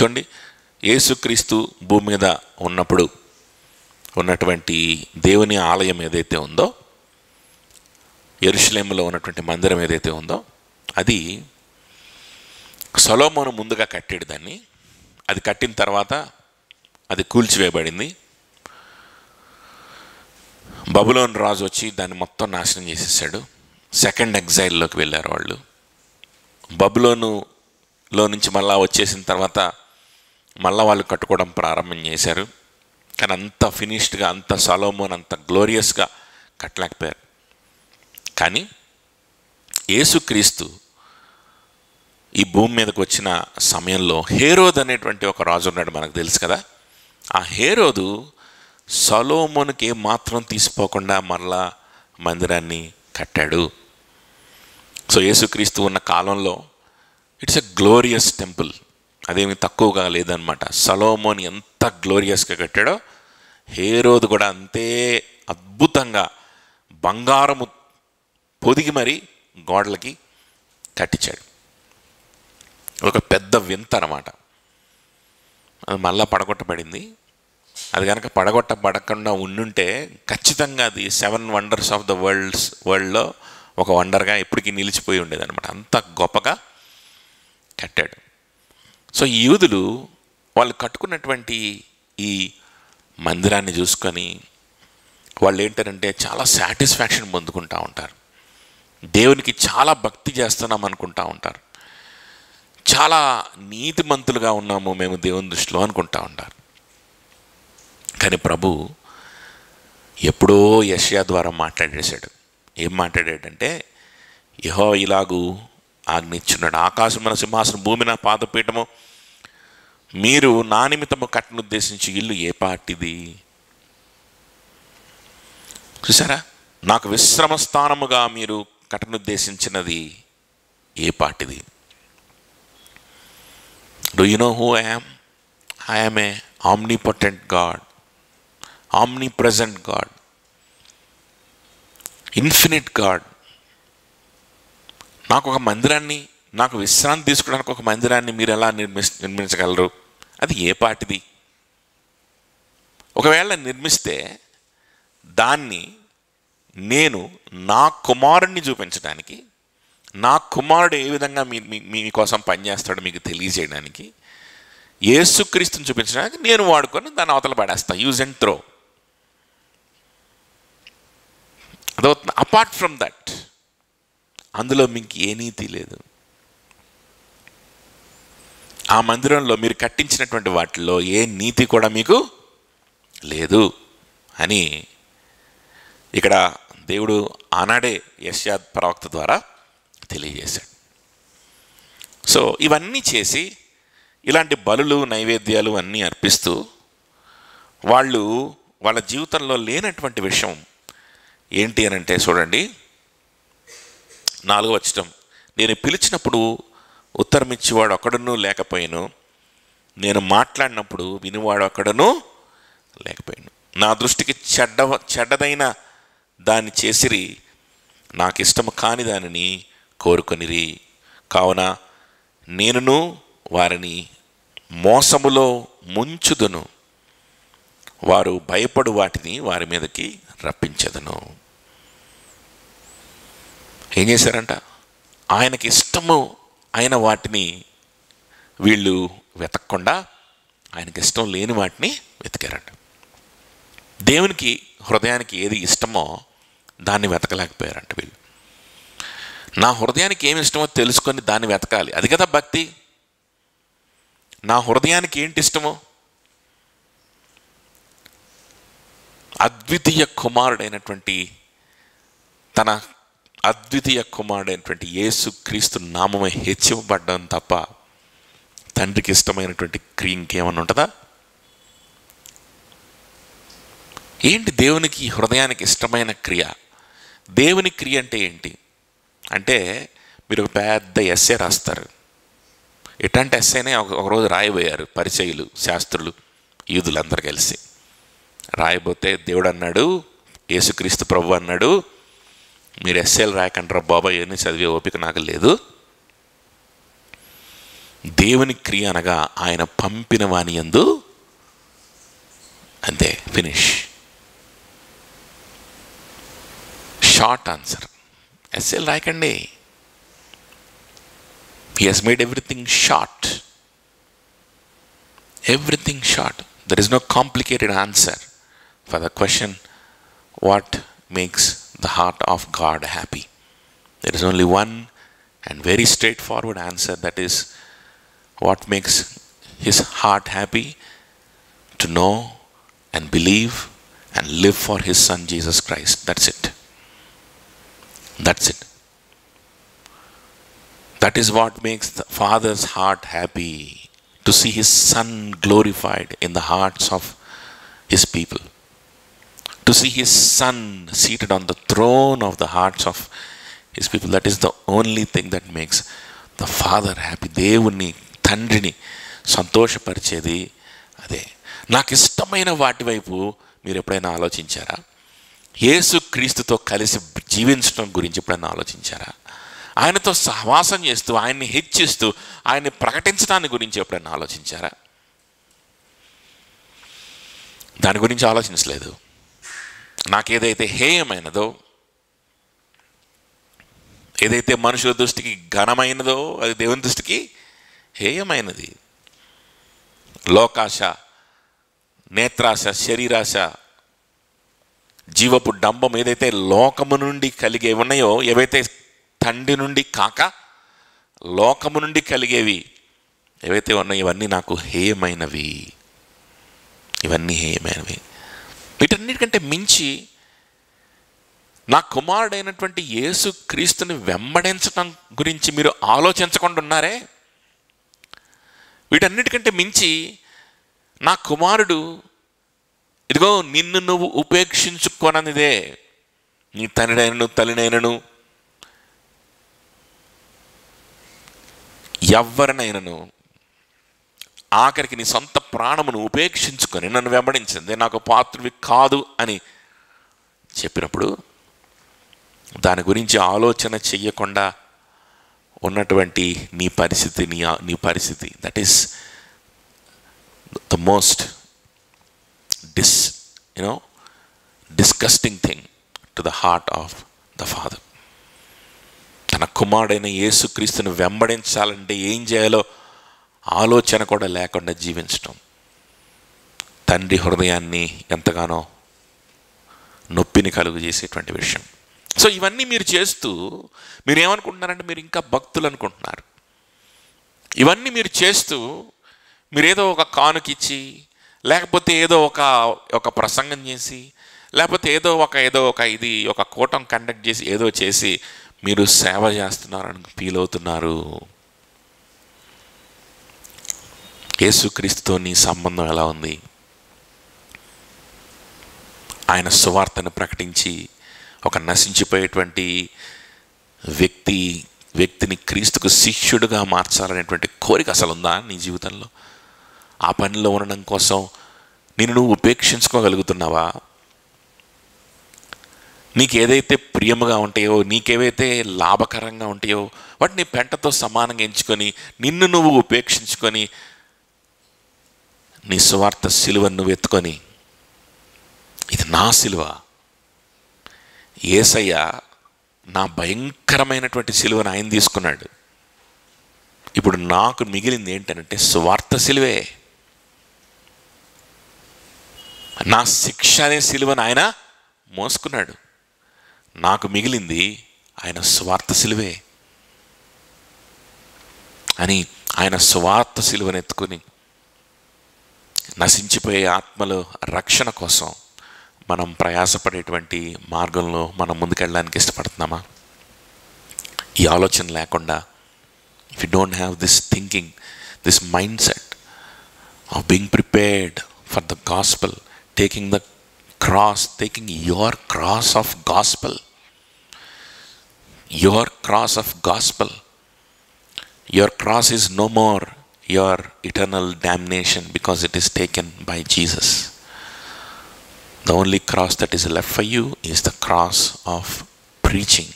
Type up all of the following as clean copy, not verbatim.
చూడండి, యేసుక్రీస్తు భూమి మీద ఉన్నప్పుడు ఉన్నటువంటి దేవుని ఆలయం ఏదైతే ఉందో, యెరూషలేములో ఉన్నటువంటి మందిరం ఏదైతే ఉందో, అది సొలొమోను ముందుగా కట్టాడు దాన్ని. అది కట్టిన తర్వాత అది కూల్చివేయబడింది. బబులోను రాజు వచ్చి దాన్ని మొత్తం నాశనం చేసేసాడు. సెకండ్ ఎగ్జైల్లోకి వెళ్ళారు వాళ్ళు. బబులోనులో నుంచి మళ్ళా వచ్చేసిన తర్వాత మళ్ళా వాళ్ళు కట్టుకోవడం ప్రారంభం చేశారు. కానీ అంత ఫినిష్డ్గా, అంత సొలొమోను అంత గ్లోరియస్గా కట్టలేకపోయారు. కానీ యేసుక్రీస్తు ఈ భూమి మీదకి వచ్చిన సమయంలో హేరోదు అనేటువంటి ఒక రాజు ఉన్నాడు, మనకు తెలుసు కదా. ఆ హేరోదు సొలొమోనుకి మాత్రం తీసిపోకుండా మరలా మందిరాన్ని కట్టాడు. సో యేసుక్రీస్తు ఉన్న కాలంలో ఇట్స్ ఎ గ్లోరియస్ టెంపుల్, అదేమి తక్కువగా లేదనమాట. సొలొమోను ఎంత గ్లోరియస్గా కట్టాడో హేరోదు కూడా అంతే అద్భుతంగా బంగారము పొదిగి మరి గోడలకి కట్టించాడు. ఒక పెద్ద వింత అన్నమాట. అది మళ్ళా పడగొట్టబడింది. అది కనుక పడగొట్టబడకుండా ఉండుంటే ఖచ్చితంగా అది 7 వండర్స్ ఆఫ్ ద వరల్డ్లో ఒక వండర్గా ఎప్పటికీ నిలిచిపోయి ఉండేదన్నమాట. అంత గొప్పగా కట్టాడు. సో ఈ యూదులు వాళ్ళు కట్టుకున్నటువంటి ఈ మందిరాన్ని చూసుకొని వాళ్ళు ఏంటంటే చాలా సాటిస్ఫాక్షన్ పొందుకుంటూ ఉంటారు. దేవునికి చాలా భక్తి చేస్తున్నాం అనుకుంటా ఉంటారు. చాలా నీతిమంతులుగా ఉన్నాము మేము దేవుని దృష్టిలో అనుకుంటా ఉంటారు. కానీ ప్రభు ఎప్పుడో యెషయా ద్వారా మాట్లాడేశాడు. ఏం మాట్లాడాడంటే, యెహోవా ఇలాగూ ఆజ్ఞించున్నాడు, ఆకాశం మన సింహాసనం, భూమి నా పాదపీఠము, మీరు నా నిమిత్తము కట్టను ఉద్దేశించి ఇల్లు ఏ పాటిది? చూసారా, నాకు విశ్రమ స్థానముగా మీరు కట్టనుద్దేశించినది ఏ పాటిది? Do you know who I am? I am a omnipotent God, omnipresent God, infinite God. నాకు ఒక మందిరాన్ని, నాకు విశ్రాంతి తీసుకోవడానికి ఒక మందిరాన్ని మీరు ఎలా నిర్మించగలరు? అది ఏ పాటిది? ఒకవేళ నిర్మిస్తే దాన్ని నేను నా కుమారుణ్ణి చూపించడానికి, నా కుమారుడు ఏ విధంగా మీకోసం పనిచేస్తాడో మీకు తెలియజేయడానికి, యేసుక్రీస్తుని చూపించడానికి నేను వాడుకొని దాన్ని అవతల పడేస్తాను. Use and throw. అదవుతుంది. అపార్ట్ ఫ్రమ్ దట్ అందులో మీకు ఏ నీతి లేదు. ఆ మందిరంలో మీరు కట్టించినటువంటి వాటిల్లో ఏ నీతి కూడా మీకు లేదు అని ఇక్కడ దేవుడు ఆనాడే యెషయా ప్రవక్త ద్వారా తెలియజేశాడు. సో ఇవన్నీ చేసి ఇలాంటి బలులు నైవేద్యాలు అన్నీ అర్పిస్తూ వాళ్ళు వాళ్ళ జీవితంలో లేనటువంటి విషయం ఏంటి అని అంటే, చూడండి 4వ వచనం, నేను పిలిచినప్పుడు ఉత్తరమిచ్చేవాడు ఒక్కడునూ లేకపోయాను, నేను మాట్లాడినప్పుడు వినివాడు ఒక్కడునూ లేకపోయాను. నా దృష్టికి చెడ్డదైన దాన్ని చేసిరి, నాకు ఇష్టము కాని దానిని కోరుకొనిరి, కావున నేనును వారిని మోసములో ముంచుదును, వారు భయపడు వాటిని వారి మీదకి రప్పించదును. ఏం చేశారంట? ఆయనకి ఇష్టము అయిన వాటిని వీళ్ళు వెతకకుండా ఆయనకి ఇష్టం లేని వాటిని వెతికారంట. దేవునికి హృదయానికి ఏది ఇష్టమో దాన్ని వెతకలేకపోయారంట వీళ్ళు. నా హృదయానికి ఏమి ఇష్టమో తెలుసుకొని దాన్ని వెతకాలి, అది కదా భక్తి. నా హృదయానికి ఏంటి ఇష్టమో, అద్వితీయ కుమారుడైనటువంటి తన అద్వితీయ కుమారుడైనటువంటి యేసుక్రీస్తు నామమే హెచ్చింపబడ్డం తప్ప తండ్రికి ఇష్టమైనటువంటి క్రియ ఇంకేమన్నా ఉంటుందా? ఏంటి దేవునికి హృదయానికి ఇష్టమైన క్రియ? దేవుని క్రియ అంటే ఏంటి అంటే, మీరు ఒక పెద్ద ఎస్సే రాస్తారు. ఎట్లాంటి ఎస్సేనే ఒకరోజు రాయబోయారు పరిచయులు, శాస్త్రులు, యూదులందరూ కలిసి రాయబోతే దేవుడు అన్నాడు, యేసుక్రీస్తు ప్రభు అన్నాడు, మీరు ఎస్సేలు రాయకంటారా బాబా, ఇవన్నీ చదివే ఓపిక నాకు లేదు, దేవుని క్రియ అనగా ఆయన పంపిన వాని యందు, అంతే, ఫినిష్. Short answer. ఎస్ఏలు రాయకండి. He has made everything short. Everything short. There is no complicated answer for the question what makes the heart of God happy. There is only one and very straightforward answer, that is what makes his heart happy: to know and believe and live for his son Jesus Christ. That's it. That's it. That is what makes the Father's heart happy, to see his son glorified in the hearts of his people, to see his son seated on the throne of the hearts of his people. That is the only thing that makes the Father happy. దేవుని, తండ్రిని సంతోషపరిచేది అదే. నాకు ఇష్టమైన వాటి వైపు మీరు ఎప్పుడైనా ఆలోచించారా? యేసు క్రీస్తుతో కలిసి జీవించడం గురించి ఎప్పుడైనా ఆలోచించారా? ఆయనతో సహవాసం చేస్తూ, ఆయన్ని హెచ్చిస్తూ, ఆయన్ని ప్రకటించడాన్ని గురించి ఎప్పుడైనా ఆలోచించారా? దాని గురించి ఆలోచించలేదు. నాకేదైతే హేయమైనదో, ఏదైతే మనుషుల దృష్టికి ఘనమైనదో, అది దేవుని దృష్టికి హేయమైనది. లోకాశ, నేత్రాశ, శరీరాశ, జీవపు డంబం ఏదైతే లోకము నుండి కలిగే ఉన్నాయో, ఏవైతే తండ్రి నుండి కాక లోకము నుండి కలిగేవి ఏవైతే ఉన్నాయో, ఇవన్నీ నాకు హేయమైనవి. ఇవన్నీ హేయమైనవి. వీటన్నిటికంటే మించి నా కుమారుడైనటువంటి యేసు క్రీస్తుని వెంబడించడం గురించి మీరు ఆలోచించకుండా ఉన్నారే. వీటన్నిటికంటే మించి నా కుమారుడు, ఇదిగో నిన్ను నువ్వు ఉపేక్షించుకోననిదే, నీ తండ్రినైనను తల్లినైనను ఎవరినైనను, ఆఖరికి నీ సొంత ప్రాణమును ఉపేక్షించుకొని నన్ను వెంబడించింది నాకు పాత్రువి కాదు అని చెప్పినప్పుడు, దాని గురించి ఆలోచన చెయ్యకుండా ఉన్నటువంటి నీ పరిస్థితి, నీ పరిస్థితి, that is the most disgusting thing to the heart of the father. తన కుమారుడైన యేసుక్రీస్తుని వెంబడించాలంటే ఏం చేయాలో ఆలోచన కూడా లేకుండా జీవించటం తండ్రి హృదయాన్ని ఎంతగానో నొప్పిని కలుగు చేసేటువంటి విషయం. సో ఇవన్నీ మీరు చేస్తూ మీరేమనుకుంటున్నారంటే మీరు ఇంకా భక్తులు అనుకుంటున్నారు. ఇవన్నీ మీరు చేస్తూ మీరేదో ఒక కానుకిచ్చి, లేకపోతే ఏదో ఒక ప్రసంగం చేసి, లేకపోతే ఏదో ఒక ఇది ఒక కూటం కండక్ట్ చేసి, ఏదో చేసి మీరు సేవ చేస్తున్నారని ఫీల్ అవుతున్నారు. యేసుక్రీస్తుతో నీ సంబంధం ఎలా ఉంది? ఆయన సువార్తను ప్రకటించి ఒక నశించిపోయేటువంటి వ్యక్తిని క్రీస్తుకు శిష్యుడిగా మార్చాలనేటువంటి కోరిక అసలు ఉందా నీ జీవితంలో? ఆ పనిలో ఉండడం కోసం నిన్ను నువ్వు ఉపేక్షించుకోగలుగుతున్నావా? నీకు ఏదైతే ప్రియముగా ఉంటాయో, నీకేవైతే లాభకరంగా ఉంటాయో వాటిని పెంటతో సమానంగా ఎంచుకొని నిన్ను నువ్వు ఉపేక్షించుకొని నీ సువార్త సిలువను నువ్వు ఎత్తుకొని, ఇది నా సిలువ, యేసయ్య నా భయంకరమైనటువంటి సిలువను ఆయన తీసుకున్నాడు, ఇప్పుడు నాకు మిగిలింది ఏంటంటే సువార్త సిలువే, నా శిక్ష అనే సిలువను ఆయన మోసుకున్నాడు, నాకు మిగిలింది ఆయన సువార్త సిలువే అని ఆయన సువార్త సిలువను ఎత్తుకుని నశించిపోయే ఆత్మల రక్షణ కోసం మనం ప్రయాసపడేటువంటి మార్గంలో మనం ముందుకెళ్ళడానికి ఇష్టపడుతున్నామా? ఈ ఆలోచన లేకుండా, if you don't have this thinking, this mind set of being prepared for the gospel, taking the cross, taking your cross of gospel, your cross of gospel, your cross is no more your eternal damnation because it is taken by Jesus. The only cross that is left for you is the cross of preaching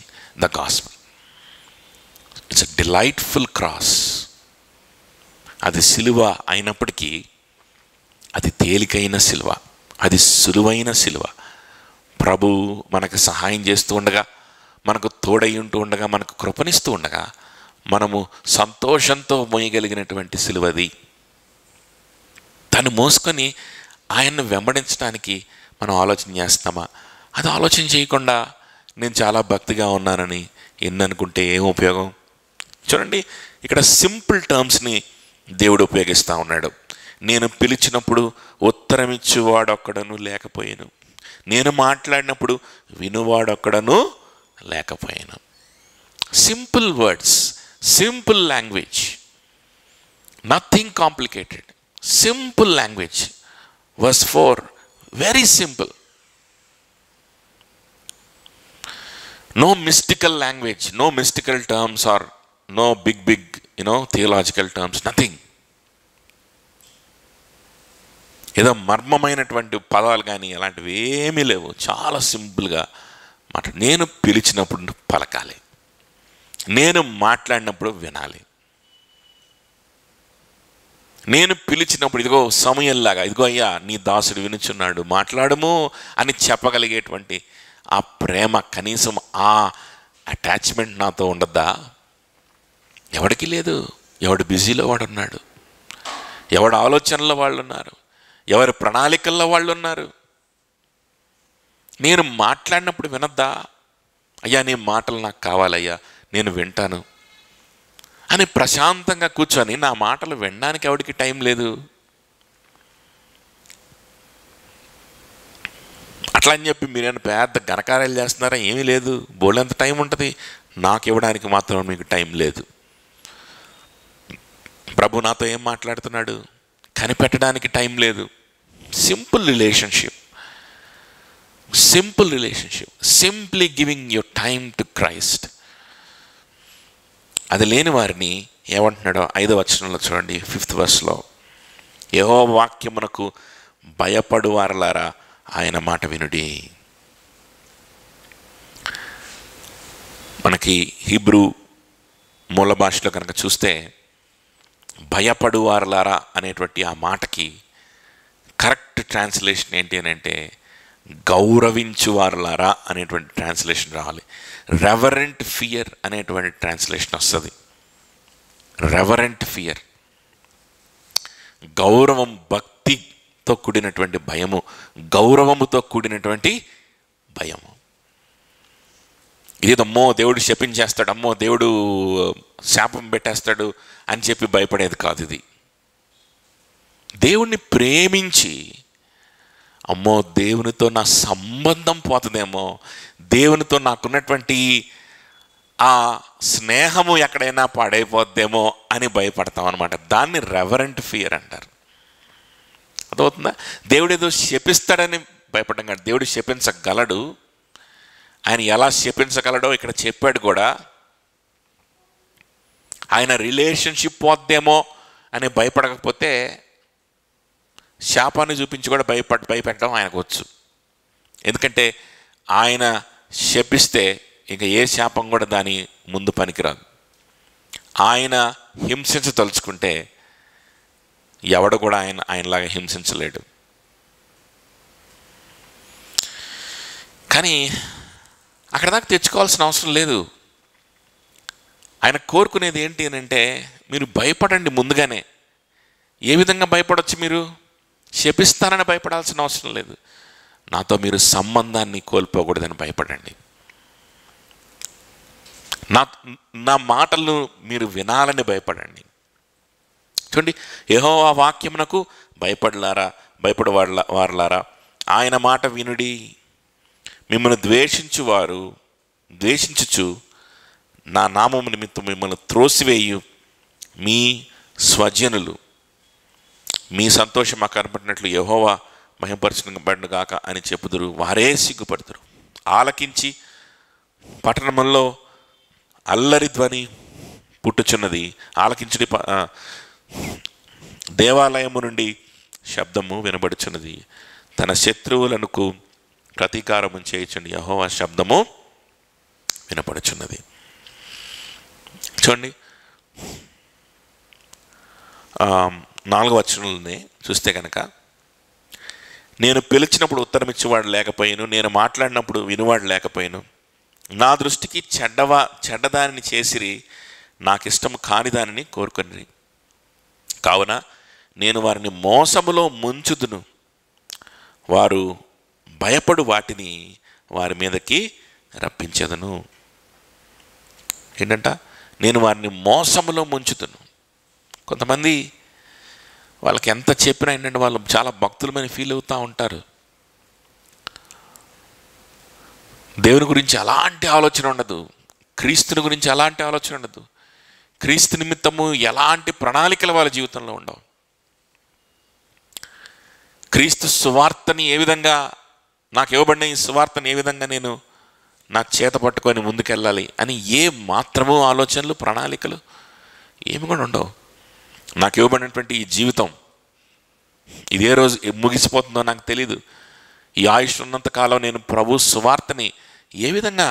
the gospel. It's a delightful cross. అది సిలువ అయినప్పటికీ అది తేలికైన సిలువ, అది సులువైన సిలువ. ప్రభు మనకు సహాయం చేస్తూ ఉండగా, మనకు తోడై ఉంటూ ఉండగా, మనకు కృపణిస్తూ ఉండగా మనము సంతోషంతో మోయగలిగినటువంటి సిలువది. దాన్ని మోసుకొని ఆయన్ను వెంబడించడానికి మనం ఆలోచన చేస్తామా? అది ఆలోచన చేయకుండా నేను చాలా భక్తిగా ఉన్నానని ఎన్ననుకుంటే ఏం ఉపయోగం? చూడండి, ఇక్కడ సింపుల్ టర్మ్స్ని దేవుడు ఉపయోగిస్తూ ఉన్నాడు. నేను పిలిచినప్పుడు ఉత్తరమిచ్చువాడొక్కడను లేకపోయాను, నేను మాట్లాడినప్పుడు వినువాడొక్కడను లేకపోయాను. Simple words, simple language, nothing complicated, simple language. Verse 4, very simple. No mystical language, no mystical terms, or no big theological terms, nothing. ఏదో మర్మమైనటువంటి పదాలు కానీ అలాంటివి ఏమీ లేవు. చాలా సింపుల్గా నేను పిలిచినప్పుడు పలకాలి, నేను మాట్లాడినప్పుడు వినాలి. నేను పిలిచినప్పుడు ఇదిగో సమయంలాగా, ఇదిగో అయ్యా నీ దాసుడు వినుచున్నాడు, మాట్లాడము అని చెప్పగలిగేటువంటి ఆ ప్రేమ, కనీసం ఆ అటాచ్మెంట్ నాతో ఉండద్దా? ఎవడికి లేదు. ఎవడు బిజీలో వాడు ఉన్నాడు, ఎవడు ఆలోచనలో వాళ్ళు ఉన్నారు, ఎవరి ప్రణాళికల్లో వాళ్ళు ఉన్నారు. నేను మాట్లాడినప్పుడు వినద్దా? అయ్యా నీ మాటలు నాకు కావాలయ్యా, నేను వింటాను అని ప్రశాంతంగా కూర్చొని నా మాటలు వినడానికి ఎవడికి టైం లేదు. అట్లా అని చెప్పి మీరేమైనా పెద్ద ఘనకార్యాలు చేస్తున్నారా? ఏమీ లేదు. బోళ్ళంత టైం ఉంటుంది, నాకు ఇవ్వడానికి మాత్రం మీకు టైం లేదు. ప్రభు నాతో ఏం మాట్లాడుతున్నాడు కనిపెట్టడానికి టైం లేదు. Simple relationship, simple relationship, simply giving your time to Christ. అది లేని వారిని ఏమంటున్నాడో 5వ వచనంలో చూడండి, 5th verseలో, యెహోవా వాక్యమునకు భయపడువారలారా ఆయన మాట వినుడి. మనకి హీబ్రూ మూల భాషలో కనుక చూస్తే భయపడువారలారా అనేటువంటి ఆ మాటకి కరెక్ట్ ట్రాన్స్లేషన్ ఏంటి అని అంటే గౌరవించువారలారా అనేటువంటి ట్రాన్స్లేషన్ రావాలి. రెవరెంట్ ఫియర్ అనేటువంటి ట్రాన్స్లేషన్ వస్తుంది. రెవరెంట్ ఫియర్, గౌరవం, భక్తితో కూడినటువంటి భయము, గౌరవముతో కూడినటువంటి భయము. ఇదేదమ్మో దేవుడు శపించేస్తాడు, అమ్మో దేవుడు శాపం పెట్టేస్తాడు అని చెప్పి భయపడేది కాదు. ఇది దేవుణ్ణి ప్రేమించి, అమ్మో దేవునితో నా సంబంధం పోతుందేమో, దేవునితో నాకున్నటువంటి ఆ స్నేహము ఎక్కడైనా పాడైపోద్దేమో అని భయపడతాం అనమాట. దాన్ని రెవరెంట్ ఫియర్ అంటారు. అర్థమవుతుందా? దేవుడు ఏదో శపిస్తాడని భయపడడం కాదు, దేవుడు శపించగలడు. ఆయన ఎలా శపించగలడో ఇక్కడ చెప్పాడు కూడా. ఆయన రిలేషన్షిప్ పోద్దేమో అని భయపడకపోతే శాపాన్ని చూపించి కూడా భయపెట్టడం ఆయనకు వచ్చు. ఎందుకంటే ఆయన శపిస్తే ఇంకా ఏ శాపం కూడా దాని ముందు పనికిరాదు. ఆయన హింసించదలుచుకుంటే ఎవడు కూడా ఆయనలాగా హింసించలేడు. కానీ అక్కడ దాకా తెచ్చుకోవాల్సిన అవసరం లేదు. ఆయన కోరుకునేది ఏంటి అని అంటే, మీరు భయపడండి ముందుగానే. ఏ విధంగా భయపడవచ్చు? మీరు శపిస్తానని భయపడాల్సిన అవసరం లేదు. నాతో మీరు సంబంధాన్ని కోల్పోకూడదని భయపడండి. నా మాటలు మీరు వినాలని భయపడండి. చూడండి, యెహోవా వాక్యమునకు భయపడవారలారా ఆయన మాట వినుడి. మిమ్మల్ని ద్వేషించుచు నా నామము నిమిత్తం మిమ్మల్ని త్రోసివేయు మీ స్వజనులు మీ సంతోషం మాకు కనపడినట్లు యెహోవా మహిమపరచబడును గాక అని చెప్పుదురు. వారే సిగ్గుపడుతురు. ఆలకించి పట్టణంలో అల్లరి ధ్వని పుట్టుచున్నది. ఆలకించుడి, దేవాలయము నుండి శబ్దము వినబడుచున్నది. తన శత్రువులకు ప్రతీకారము చేయుచుండి యెహోవా శబ్దము వినపడుచున్నది. చూడండి, 4వ వచనంలోనే చూస్తే కనుక, నేను పిలిచినప్పుడు ఉత్తరం ఇచ్చేవాడు లేకపోయాను, నేను మాట్లాడినప్పుడు వినువాడు లేకపోయాను, నా దృష్టికి చెడ్డదానిని చేసిరి, నాకు ఇష్టం కాని దానిని కోరుకొని, కావున నేను వారిని మోసములో ముంచుదును, వారు భయపడు వాటిని వారి మీదకి రప్పించదును. ఏంటంట? నేను వారిని మోసములో ముంచుదును. కొంతమంది వాళ్ళకి ఎంత చెప్పినా ఏంటంటే వాళ్ళు చాలా భక్తులమని ఫీల్ అవుతూ ఉంటారు. దేవుని గురించి అలాంటి ఆలోచన ఉండదు, క్రీస్తుని గురించి అలాంటి ఆలోచన ఉండదు, క్రీస్తు నిమిత్తము ఎలాంటి ప్రణాళికలు వాళ్ళ జీవితంలో ఉండవు. క్రీస్తు సువార్తని ఏ విధంగా, నాకు ఇవ్వబడిన ఈ సువార్తని ఏ విధంగా నేను నా చేత పట్టుకొని ముందుకెళ్ళాలి అని ఏ మాత్రమూ ఆలోచనలు, ప్రణాళికలు ఏమి కూడా ఉండవు. నాకు ఇవ్వబడినటువంటి ఈ జీవితం ఇదే రోజు ముగిసిపోతుందో నాకు తెలీదు. ఈ ఆయుష్ ఉన్నంతకాలం నేను ప్రభు సువార్తని ఏ విధంగా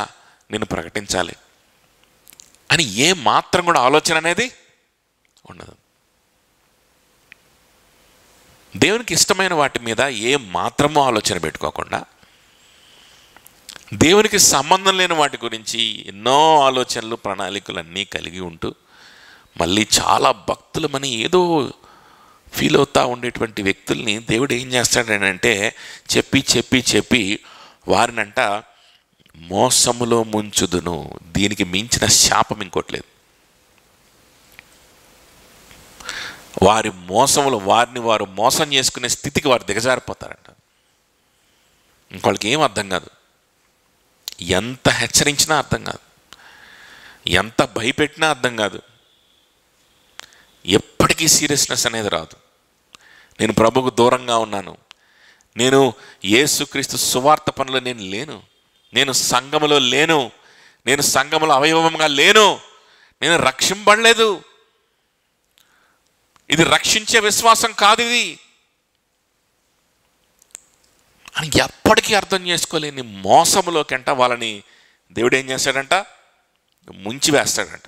నేను ప్రకటించాలి అని ఏ మాత్రం కూడా ఆలోచన అనేది ఉండదు. దేవునికి ఇష్టమైన వాటి మీద ఏ మాత్రమూ ఆలోచన పెట్టుకోకుండా, దేవునికి సంబంధం లేని వాటి గురించి ఎన్నో ఆలోచనలు, ప్రణాళికలు అన్నీ కలిగి ఉంటూ మళ్ళీ చాలా భక్తులమని ఏదో ఫీల్ అవుతూ ఉండేటువంటి వ్యక్తుల్ని దేవుడు ఏం చేస్తాడంటే చెప్పి చెప్పి చెప్పి వారినంట మోసములో ముంచుదును. దీనికి మించిన శాపం ఇంకోట్లేదు. వారి మోసములు, వారిని వారు మోసం చేసుకునే స్థితికి వారు దిగజారిపోతారంట. ఇంకోళ్ళకి ఏం అర్థం కాదు, ఎంత హెచ్చరించినా అర్థం కాదు, ఎంత భయపెట్టినా అర్థం కాదు, ఎప్పటికీ సీరియస్నెస్ అనేది రాదు. నేను ప్రభువుకు దూరంగా ఉన్నాను, నేను యేసుక్రీస్తు సువార్త పనులు నేను లేను, నేను సంఘములో లేను, నేను సంఘములో అవయవంగా లేను, నేను రక్షింపబడలేదు, ఇది రక్షించే విశ్వాసం కాదు ఇది అని ఎప్పటికీ అర్థం చేసుకోలేని మోసములోకంట వాళ్ళని దేవుడు ఏం చేస్తాడంట? ముంచి వేస్తాడంట.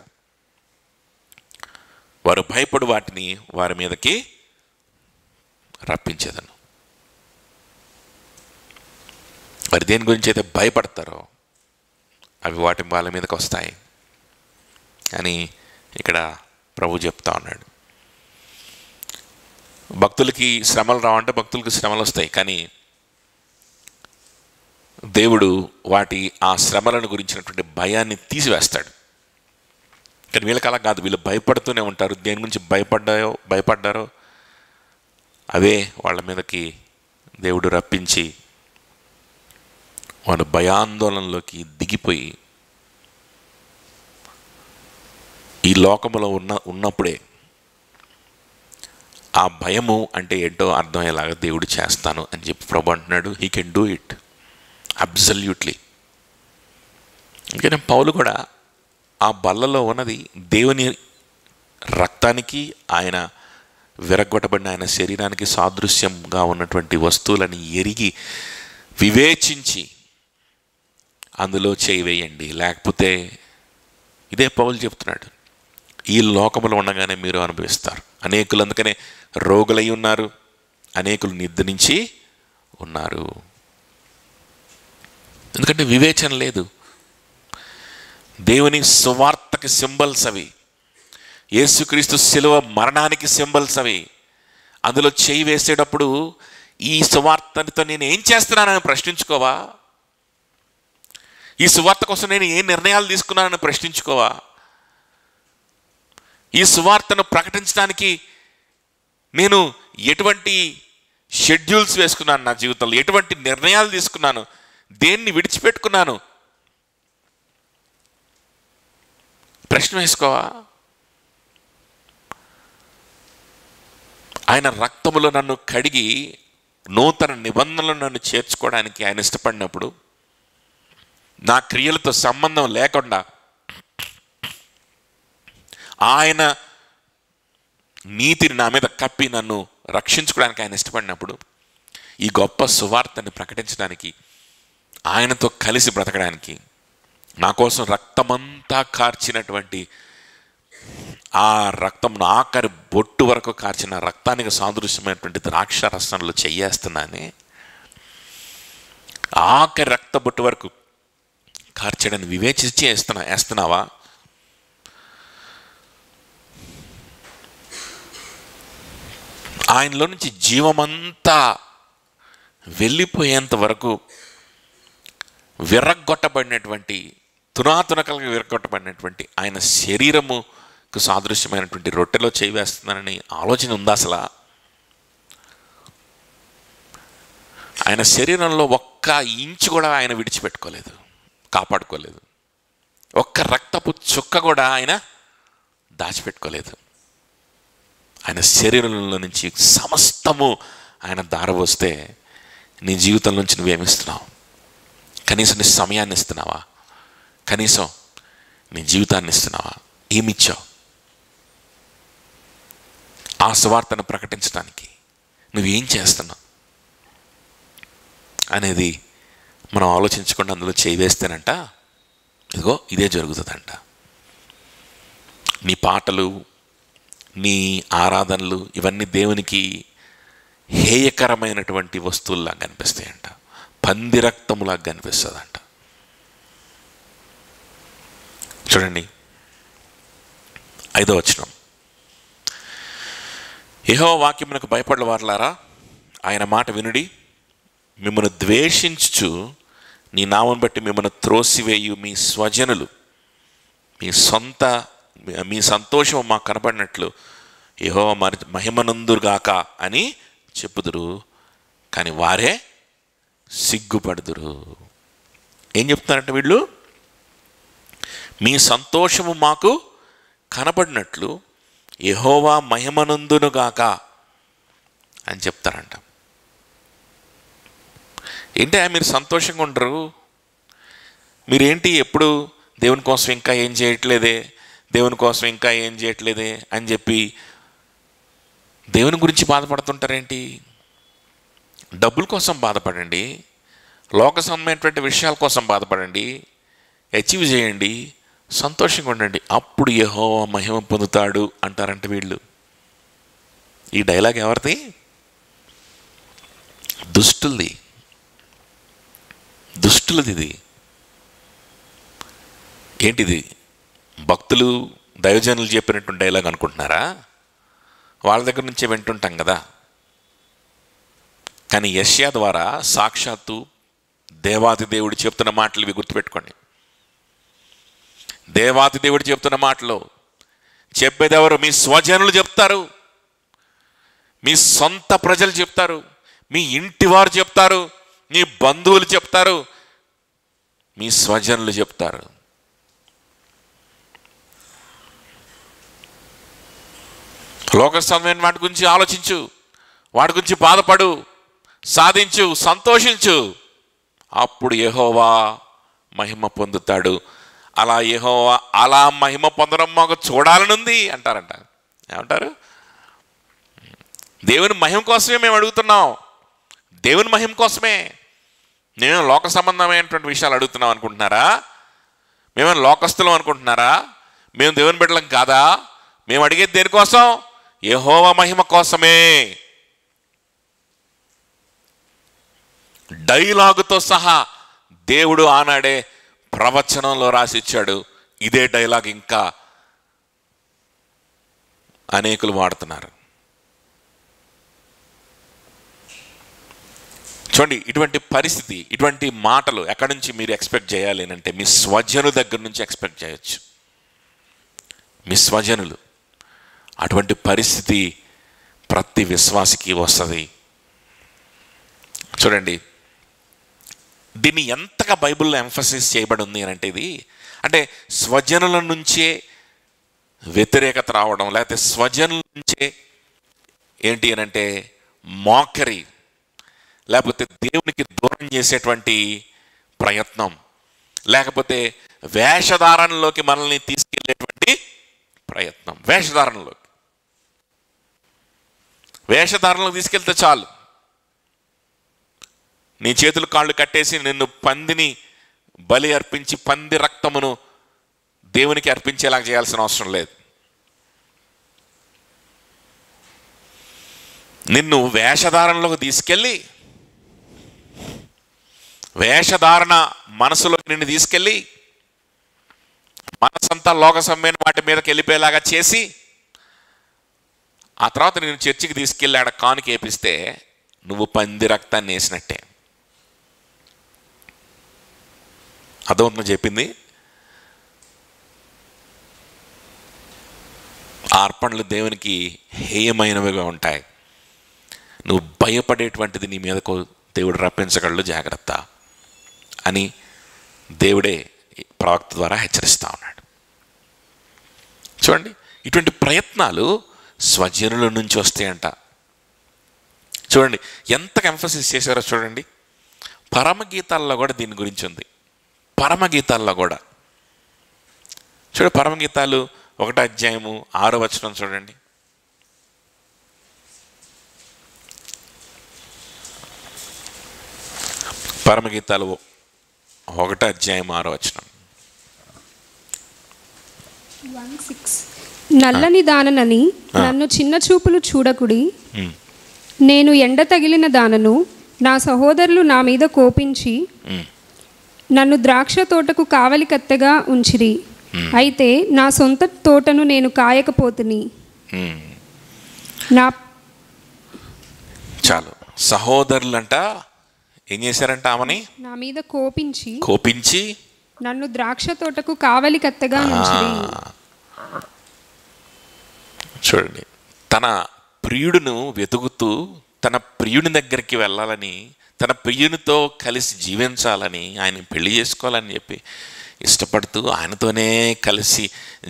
వారు భయపడు వాటిని వారి మీదకి రప్పించేదను. మరి దేని గురించి అయితే భయపడతారో అవి వాళ్ళ మీదకి వస్తాయి అని ఇక్కడ ప్రభు చెప్తా ఉన్నాడు. భక్తులకి శ్రమలు రావంటే భక్తులకి శ్రమలు వస్తాయి, కానీ దేవుడు ఆ శ్రమలను గురించినటువంటి భయాన్ని తీసివేస్తాడు. కానీ వీళ్ళకి అలా కాదు, వీళ్ళు భయపడుతూనే ఉంటారు. దేని గురించి భయపడ్డారో అవే వాళ్ళ మీదకి దేవుడు రప్పించి వాళ్ళు భయాందోళనలోకి దిగిపోయి ఈ లోకములో ఉన్నప్పుడే ఆ భయము అంటే ఏంటో అర్థమయ్యేలాగా దేవుడు చేస్తాను అని చెప్పి ప్రభు అంటున్నాడు. He can do it absolutely. అందుకని పౌలు కూడా ఆ బల్లలో ఉన్నది దేవుని రక్తానికి, ఆయన విరగొట్టబడిన ఆయన శరీరానికి సాదృశ్యంగా ఉన్నటువంటి వస్తువులని ఎరిగి వివేచించి అందులో చేయి వేయండి, లేకపోతే ఇదే పౌలు చెప్తున్నాడు, ఈ లోకములో ఉండగానే మీరు అనుభవిస్తారు. అనేకులు అందుకనే రోగులై ఉన్నారు, అనేకులు నిద్రించి ఉన్నారు. ఎందుకంటే వివేచన లేదు. దేవుని సువార్తకి సింబల్స్ అవి, యేసుక్రీస్తు శిలువ మరణానికి సింబల్స్ అవి. అందులో చేయి వేసేటప్పుడు ఈ సువార్తతో నేను ఏం చేస్తున్నానని ప్రశ్నించుకోవా? ఈ సువార్త కోసం నేను ఏ నిర్ణయాలు తీసుకున్నానని ప్రశ్నించుకోవా? ఈ సువార్తను ప్రకటించడానికి నేను ఎటువంటి షెడ్యూల్స్ వేసుకున్నాను నా జీవితంలో, ఎటువంటి నిర్ణయాలు తీసుకున్నాను, దేన్ని విడిచిపెట్టుకున్నాను ప్రశ్న వేసుకోవా? ఆయన రక్తములో నన్ను కడిగి నూతన నిబంధనలు నన్ను చేర్చుకోవడానికి ఆయన ఇష్టపడినప్పుడు, నా క్రియలతో సంబంధం లేకుండా ఆయన నీతిని నా మీద కప్పి నన్ను రక్షించుకోవడానికి ఆయన ఇష్టపడినప్పుడు, ఈ గొప్ప సువార్తని ప్రకటించడానికి, ఆయనతో కలిసి బ్రతకడానికి, నా కోసం రక్తమంతా కార్చినటువంటి ఆ రక్తంను ఆఖరి బొట్టు వరకు కార్చిన రక్తానికి సాదృశ్యమైనటువంటి ద్రాక్ష రసంలో చెయ్యేస్తున్నానే, ఆఖరి రక్త బొట్టు వరకు కార్చడని వివేచించి వేస్తున్నావా? ఆయనలో నుంచి జీవమంతా వెళ్ళిపోయేంత వరకు విరగ్గొట్టబడినటువంటి, తునాతునకలుగా విరగ్గొట్టబడినటువంటి ఆయన శరీరముకు సాదృశ్యమైనటువంటి రొట్టెలో చేయి వేస్తున్నానని ఆలోచన ఉందా అసలు? ఆయన శరీరంలో ఒక్క ఇంచు కూడా ఆయన విడిచిపెట్టుకోలేదు, కాపాడుకోలేదు. ఒక్క రక్తపు చుక్క కూడా ఆయన దాచిపెట్టుకోలేదు. ఆయన శరీరంలో నుంచి సమస్తము ఆయన దారవస్తే నీ జీవితం నుంచి నువ్వేమిస్తున్నావు? కనీసం నీ సమయాన్ని ఇస్తున్నావా? కనీసం నీ జీవితాన్ని ఇస్తున్నావా? ఏమిచ్చావు? ఆ సువార్తను ప్రకటించడానికి నువ్వేం చేస్తున్నావు అనేది మనం ఆలోచించకుండా అందులో చేయి వేస్తేనంట ఇదిగో ఇదే జరుగుతుందంట. నీ పాటలు, నీ ఆరాధనలు ఇవన్నీ దేవునికి హేయకరమైనటువంటి వస్తువుల్లాగా కనిపిస్తాయంట, పంది రక్తములాగా కనిపిస్తుందంట. చూడండి 5వ వచనం, యెహోవా వాక్యమునకు భయపడిన వారలారా ఆయన మాట వినుడి. మిమ్మల్ని ద్వేషించుచు నీ నామం బట్టి మిమ్మల్ని త్రోసివేయు మీ స్వజనులు మీ సంతోషం మాకు కనబడినట్లు యెహోవా మహిమనందురుగాక అని చెప్పుదురు, కానీ వారే సిగ్గుపడుదురు. ఏం చెప్తున్నారంటే వీళ్ళు, మీ సంతోషము మాకు కనబడినట్లు యెహోవా మహిమనందునుగాక అని చెప్తారంట. ఏంటి మీరు సంతోషంగా ఉండరు? మీరేంటి ఎప్పుడు దేవుని కోసం ఇంకా ఏం చేయట్లేదే, దేవుని కోసం ఇంకా ఏం చేయట్లేదే అని చెప్పి దేవుని గురించి బాధపడుతుంటారేంటి? డబ్బుల కోసం బాధపడండి, లోక సంబంధమైనటువంటి విషయాల కోసం బాధపడండి, అచీవ్ చేయండి, సంతోషంగా ఉండండి, అప్పుడు యెహోవా మహిమ పొందుతాడు అంటారంట వీళ్ళు. ఈ డైలాగ్ ఎవరిది? దుష్టులది. ఇది ఏంటిది? భక్తులు దైవజనులు చెప్పినటువంటి డైలాగ్ అనుకుంటున్నారా? వాళ్ళ దగ్గర నుంచే వింటుంటాం కదా. కానీ యెషయా ద్వారా సాక్షాత్తు దేవాది దేవుడు చెప్తున్న మాటలు ఇవి గుర్తుపెట్టుకోండి. దేవాది దేవుడు చెప్తున్న మాటలు చెప్పేదెవరు? మీ స్వజనులు చెప్తారు, మీ సొంత ప్రజలు చెప్తారు, మీ ఇంటి వారు చెప్తారు, మీ బంధువులు చెప్తారు, మీ స్వజనులు చెప్తారు. లోక సంబంధమైన వాటి గురించి ఆలోచించు, వాటి గురించి బాధపడు, సాధించు, సంతోషించు, అప్పుడు యెహోవా మహిమ పొందుతాడు. అలా యెహోవా అలా మహిమ పొందడం మాకు చూడాలనుంది అంటారంట. ఏమంటారు? దేవుని మహిమ కోసమే మేము అడుగుతున్నాం, దేవుని మహిమ కోసమే. నేను లోక సంబంధమైనటువంటి విషయాలు అడుగుతున్నాం అనుకుంటున్నారా? మేమేమైనా లోకస్తులం అనుకుంటున్నారా? మేము దేవుని బిడ్డలం కాదా? మేము అడిగేది దేనికోసం? యెహోవా మహిమ కోసమే. డైలాగుతో సహా దేవుడు ఆనాడే ప్రవచనంలో రాసిచ్చాడు. ఇదే డైలాగ్ ఇంకా అనేకులు వాడుతున్నారు. చూడండి, ఇటువంటి పరిస్థితి, ఇటువంటి మాటలు ఎక్కడి నుంచి మీరు ఎక్స్పెక్ట్ చేయాలి అంటే మీ స్వజనుల దగ్గర నుంచి ఎక్స్పెక్ట్ చేయొచ్చు. మీ స్వజనులు, అటువంటి పరిస్థితి ప్రతి విశ్వాసికి వస్తుంది. చూడండి, దీన్ని ఎంతగా బైబిల్లో ఎంఫసిస్ చేయబడి ఉంది అని అంటే, ఇది అంటే స్వజనుల నుంచే వ్యతిరేకత రావడం, లేకపోతే స్వజనుల నుంచే ఏంటి అని అంటే మోకరి, లేకపోతే దేవునికి దూరం చేసేటువంటి ప్రయత్నం, లేకపోతే వేషధారణలోకి మనల్ని తీసుకెళ్ళేటువంటి ప్రయత్నం. వేషధారణలోకి తీసుకెళ్తే చాలు, నీ చేతులు కాళ్ళు కట్టేసి నిన్ను పందిని బలి అర్పించి పంది రక్తమును దేవునికి అర్పించేలాగా చేయాల్సిన అవసరం లేదు. నిన్ను వేషధారణలోకి తీసుకెళ్ళి, వేషధారణ మనసులోకి నిన్ను తీసుకెళ్ళి, మనసంతా లోక సంబంధమైన వాటి మీదకి వెళ్ళిపోయేలాగా చేసి, ఆ తర్వాత నేను చర్చికి తీసుకెళ్ళి ఆడ కానుక వేపిస్తే నువ్వు పంది రక్తాన్ని వేసినట్టే. అర్థమవుతుందో చెప్పింది? ఆ అర్పణలు దేవునికి హేయమైనవిగా ఉంటాయి. నువ్వు భయపడేటువంటిది నీ మీదకు దేవుడు రప్పించగలడు, జాగ్రత్త అని దేవుడే ప్రవక్త ద్వారా హెచ్చరిస్తూ ఉన్నాడు. చూడండి, ఇటువంటి ప్రయత్నాలు స్వజనుల నుంచి వస్తాయంట. చూడండి ఎంతగా ఎంఫసిస్ చేశారో చూడండి. పరమగీతాల్లో కూడా దీని గురించి ఉంది. పరమగీతాల్లో కూడా చూడండి, పరమగీతాలు 1వ అధ్యాయము 6వ వచనం చూడండి. పరమగీతాలు 1వ అధ్యాయం 6వ వచనం. నల్లని దాననని నన్ను చిన్న చూపులు చూడకుడి, నేను ఎండ తగిలిన దానను, నా సహోదరులు నా మీద కోపించి నన్ను ద్రాక్ష తోటకు కావలి కత్తెగా ఉంచిరి, అయితే నా సొంత తోటను నేను కాయకపోతుని. నా చాలు. సహోదరులంట ఏం చేశారంట? ఆమెని నా మీద కోపించి నన్ను ద్రాక్ష తోటకు కావలి కత్తెగా ఉంచిరి. చూడండి, తన ప్రియుడును వెతుకుతూ తన ప్రియుని దగ్గరికి వెళ్ళాలని, తన ప్రియునితో కలిసి జీవించాలని, ఆయన పెళ్లి చేసుకోవాలని చెప్పి ఇష్టపడుతూ ఆయనతోనే కలిసి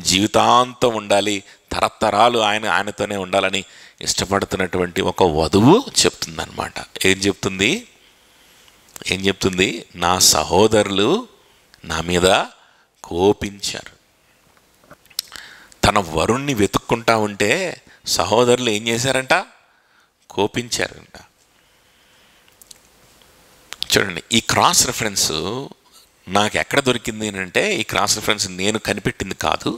జీవితాంతం ఉండాలి, తరతరాలు ఆయనతోనే ఉండాలని ఇష్టపడుతున్నటువంటి ఒక వధువు చెప్తుందన్నమాట. ఏం చెప్తుంది? నా సహోదరులు నా మీద కోపించారు. తన వరుణ్ణి వెతుక్కుంటా ఉంటే సహోదరులు ఏం చేశారంట? కోపించారంట. చూడండి, ఈ క్రాస్ రెఫరెన్స్ నాకు ఎక్కడ దొరికింది అంటే, ఈ క్రాస్ రెఫరెన్స్ నేను కనిపెట్టింది కాదు.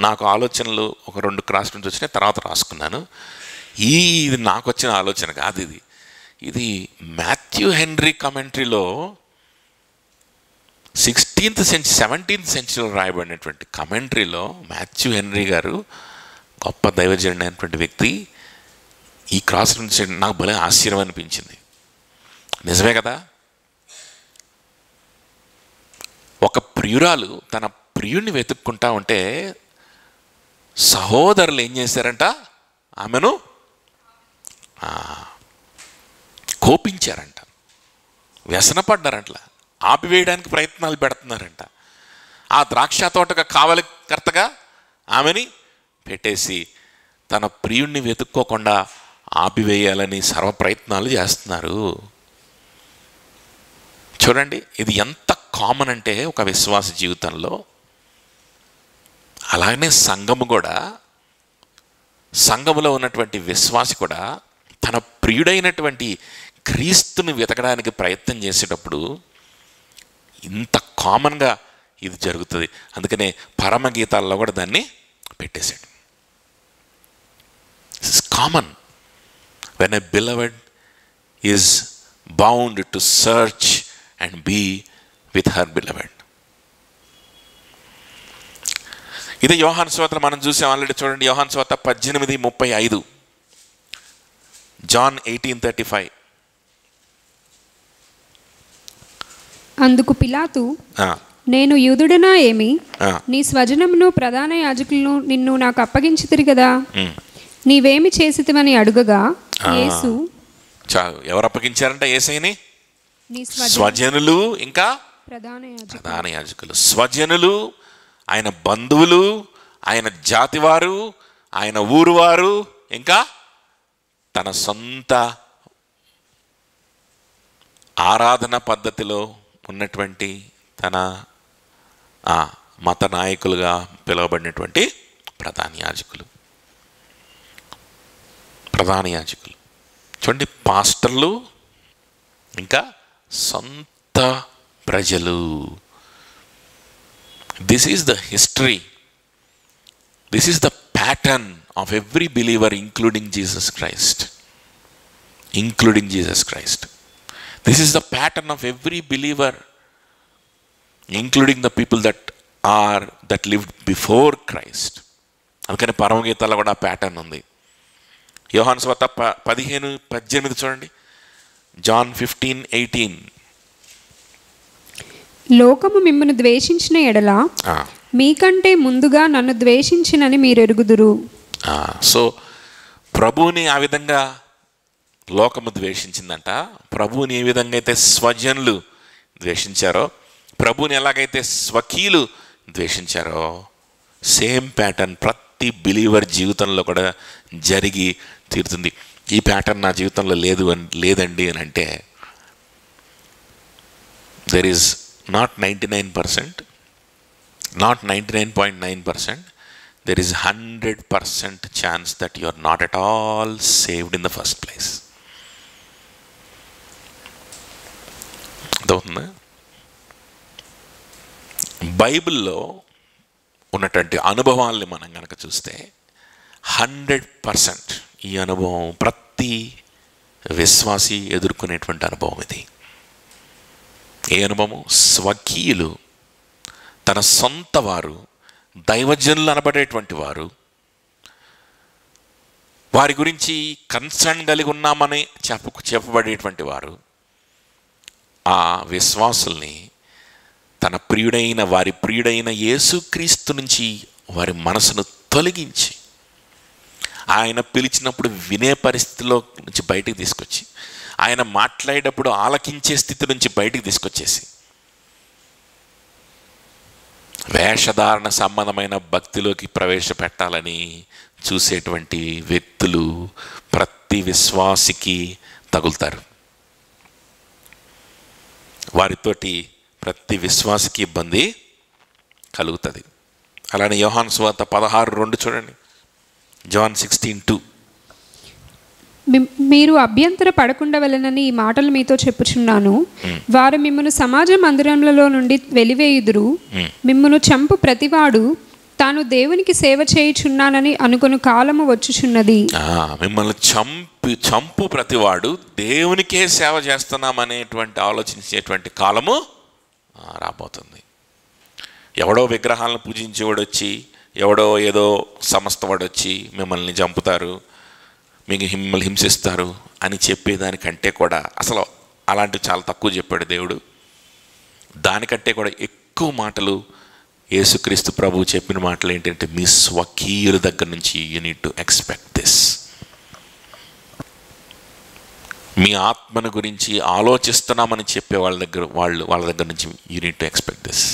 నాకు ఆలోచనలు ఒక 2 క్రాస్ రెఫరెన్స్ వచ్చినాయి, తర్వాత రాసుకున్నాను. ఇది నాకు వచ్చిన ఆలోచన కాదు. ఇది మాథ్యూ హెన్రీ కమెంటరీలో 16th సెంచరీ 17th సెంచరీలో రాయబడినటువంటి కమెంటరీలో మాథ్యూ హెన్రీ గారు గొప్ప దైవజనుడు అయినటువంటి వ్యక్తి. ఈ క్రాస్ రెఫరెన్స్ నాకు భలే ఆశ్చర్యం అనిపించింది. నిజమే కదా, ఒక ప్రియురాలు తన ప్రియుడిని వెతుక్కుంటా ఉంటే సహోదరులు ఏం చేశారంట? ఆమెను కోపించారంట, వ్యసనపడ్డారంట, ఆపివేయడానికి ప్రయత్నాలు పెడుతున్నారంట. ఆ ద్రాక్ష తోటగా కావలి కర్తగా ఆమెని పెట్టేసి తన ప్రియుణ్ణి వెతుక్కోకుండా ఆపివేయాలని సర్వ ప్రయత్నాలు చేస్తున్నారు. చూడండి, ఇది ఎంత కామన్ అంటే ఒక విశ్వాస జీవితంలో. అలాగనే సంఘములో ఉన్నటువంటి విశ్వాసి కూడా తన ప్రియుడైనటువంటి క్రీస్తుని వెతకడానికి ప్రయత్నం చేసేటప్పుడు ఇంత కామన్గా ఇది జరుగుతుంది. అందుకనే పరమగీతాల్లో కూడా దాన్ని పెట్టేశాడు. This is common when a beloved is bound to search and be with her beloved. ఇదే యోహాను సువార్త మనం చూసాం ఆల్రెడీ. చూడండి, యోహాను సువార్త 18:35, John 18:35. అందుకు పిలాతు, నేను యూదుడనా ఏమి? నీ స్వజనమును ప్రధాన యాజకులను నిన్ను నాకు అప్పగించితిరి కదా, నీవేమి చేసితివని అడుగగా యేసు, ఎవరు అప్పగించారంట యేసయ్యని? స్వజనులు, ఇంకా ప్రధాన యాజకులు. స్వజనులు, ఆయన బంధువులు, ఆయన జాతివారు, ఆయన ఊరువారు, ఇంకా తన సొంత ఆరాధన పద్ధతిలో ఉన్నటువంటి తన మత నాయకులుగా పిలువబడినటువంటి ప్రధాన యాజకులు. చూడండి, పాస్టర్లు, ఇంకా సొంత ప్రజలు. This is the history, this is the pattern of every believer including Jesus Christ. Including Jesus Christ. This is the pattern of every believer, including the people that lived before Christ. అందుకని పరమగీతాల్లో కూడా ఆ pattern ఉంది. యోహాను సువార్త 15:18 చూడండి. John 15:18. లోకము మిమ్మల్ని ద్వేషించిన ఎడల మీకంటే ముందుగా నన్ను ద్వేషించినని మీరు ఎరుగుదురు. సో ప్రభువుని ఆ విధంగా లోకము ద్వేషించిందంట. ప్రభువుని ఏ విధంగా అయితే స్వజనులు ద్వేషించారో, ప్రభువుని ఎలాగైతే స్వకీయులు ద్వేషించారో, సేమ్ ప్యాటర్న్ ప్రతి బిలీవర్ జీవితంలో కూడా జరిగి తీరుతుంది. ఈ ప్యాటర్న్ నా జీవితంలో లేదండి అని అంటే, there is not 99%, not 99.9%, there is 100% chance that you are not at all saved in the first place. అర్థమవుతుందా? బైబిల్లో ఉన్నటువంటి అనుభవాల్ని మనం కనుక చూస్తే 100% ఈ అనుభవం ప్రతి విశ్వాసి ఎదుర్కొనేటువంటి అనుభవం ఇది. ఏ అనుభవం? స్వకీయులు, తన సొంత వారు, దైవజనులు అనబడేటువంటి వారు, వారి గురించి కన్సర్న్ కలిగి ఉన్నామని చెప్పబడేటువంటి వారు ఆ విశ్వాసుల్ని వారి ప్రియుడైన యేసుక్రీస్తు నుంచి వారి మనసును తొలగించి, ఆయన పిలిచినప్పుడు వినే పరిస్థితిలో నుంచి బయటికి తీసుకొచ్చి, ఆయన మాట్లాడేటప్పుడు ఆలకించే స్థితి నుంచి బయటికి తీసుకొచ్చేసి, వేషధారణ సంబంధమైన భక్తిలోకి ప్రవేశపెట్టాలని చూసేటువంటి వ్యక్తులు ప్రతి విశ్వాసికి తగులుతారు. వారితోటి ప్రతి విశ్వాసికి ఇబ్బంది కలుగుతుంది. అలానే యోహాను సువార్త 16:2 చూడండి. John 16:2. మీరు అభ్యంతర పడకుండా వెళ్ళనని ఈ మాటలు మీతో చెప్పుచున్నాను. వారు మిమ్మల్ని సమాజ మందిరములలో నుండి వెలివేయుదురు. మిమ్మల్ని చంపు ప్రతివాడు తాను దేవునికి సేవ చేయుచున్నానని అనుకుని కాలము వచ్చుచున్నది. మిమ్మల్ని చంపు ప్రతివాడు దేవునికే సేవ చేస్తున్నామనేటువంటి ఆలోచించేటువంటి కాలము రాబోతుంది. ఎవడో విగ్రహాలను పూజించేవాడు వచ్చి, ఎవడో ఏదో సంస్థవాడు వచ్చి మిమ్మల్ని చంపుతారు, మిమ్మల్ని హింసిస్తారు అని చెప్పేదానికంటే కూడా, అసలు అలాంటివి చాలా తక్కువ చెప్పాడు దేవుడు. దానికంటే కూడా ఎక్కువ మాటలు యేసుక్రీస్తు ప్రభువు చెప్పిన మాటలు ఏంటంటే, మీ స్వకీయుల దగ్గర నుంచి you need to expect this. మీ ఆత్మను గురించి ఆలోచిస్తున్నామని చెప్పే వాళ్ళ దగ్గర నుంచి you need to expect this.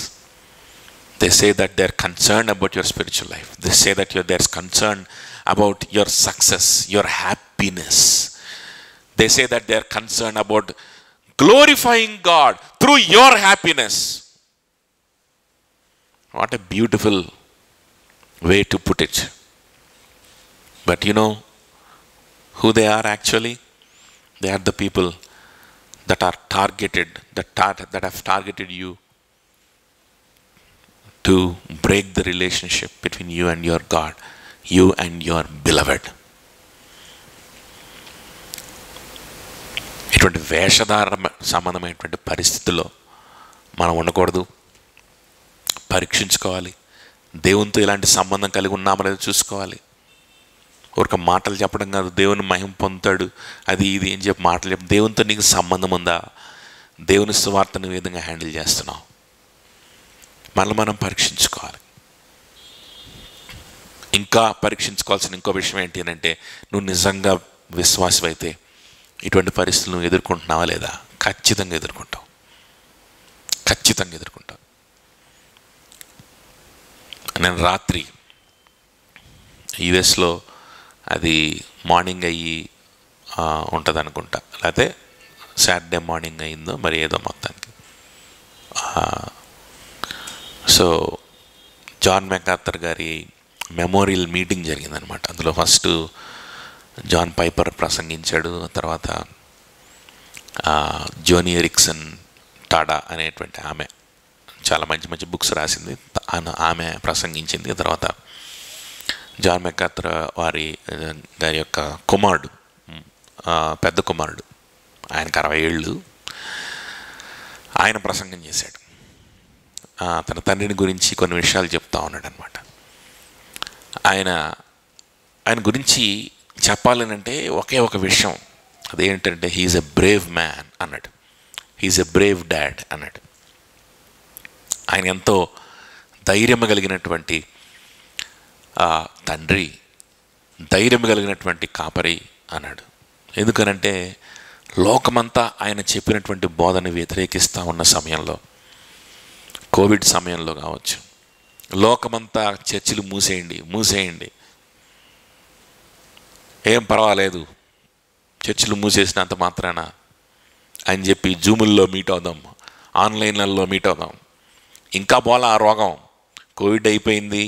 They say that they are concerned about your spiritual life. They say that they are concerned about your success, your happiness. They say that they are concerned about glorifying God through your happiness. What a beautiful way to put it. But you know who they are actually? They are the people that are targeted, that have targeted you to break the relationship between you and your God, you and your beloved. ఇటువంటి వేషధారణ సంబంధమైనటువంటి పరిస్థితుల్లో మనం ఉండకూడదు. పరీక్షించుకోవాలి. దేవునితో ఇలాంటి సంబంధం కలిగి ఉన్నామో లేదో చూసుకోవాలి. ఒక మాటలు చెప్పడం కాదు, దేవుని మహిమ పొందుతాడు అది ఇది ఏం చెప్పి మాటలు చెప్పి, దేవునితో నీకు సంబంధం ఉందా? దేవుని సువార్తను ఏ విధంగా హ్యాండిల్ చేస్తున్నావు? మనం పరీక్షించుకోవాలి. ఇంకా పరీక్షించుకోవాల్సిన ఇంకో విషయం ఏంటి అని అంటే, నువ్వు నిజంగా విశ్వాసం అయితే ఇటువంటి పరిస్థితులు నువ్వు ఎదుర్కొంటున్నావా లేదా? ఖచ్చితంగా ఎదుర్కొంటావు. నేను రాత్రి యుఎస్లో అది మార్నింగ్ అయ్యి ఉంటుంది అనుకుంటా, లేకపోతే సాటర్డే మార్నింగ్ అయిందో మరి ఏదో మొత్తానికి. సో జాన్ మెకార్థర్ గారి మెమోరియల్ మీటింగ్ జరిగిందనమాట. అందులో ఫస్ట్ జాన్ పైపర్ ప్రసంగించాడు. తర్వాత జోనీ ఎరిక్సన్ టాడా అనేటువంటి ఆమె చాలా మంచి మంచి బుక్స్ రాసింది, ఆమె ప్రసంగించింది. తర్వాత జాన్ మెకార్థర్ గారి యొక్క కుమారుడు పెద్ద కుమారుడు, ఆయనకు 60 ఏళ్ళు. ఆయన ప్రసంగం చేశాడు. తన తండ్రిని గురించి కొన్ని విషయాలు చెప్తా ఉన్నాడు అనమాట. ఆయన గురించి చెప్పాలనంటే ఒకే ఒక విషయం, అదేంటంటే హీఈస్ ఎ బ్రేవ్ మ్యాన్ అన్నాడు. హీఈస్ ఎ బ్రేవ్ డాడ్ అన్నాడు. ఆయన ఎంతో ధైర్యం కలిగినటువంటి తండ్రి, ధైర్యం కలిగినటువంటి కాపరి అన్నాడు. ఎందుకనంటే లోకమంతా ఆయన చెప్పినటువంటి బోధని వ్యతిరేకిస్తూ ఉన్న సమయంలో, కోవిడ్ సమయంలో కావచ్చు, లోకమంతా చర్చిలు మూసేయండి, ఏం పర్వాలేదు, చర్చిలు మూసేసినంత మాత్రాన అని చెప్పి జూముల్లో మీట్ అవుదాం, ఆన్లైన్లలో మీట్ అవుదాం. ఇంకా పోలా ఆ రోగం, కోవిడ్ అయిపోయింది,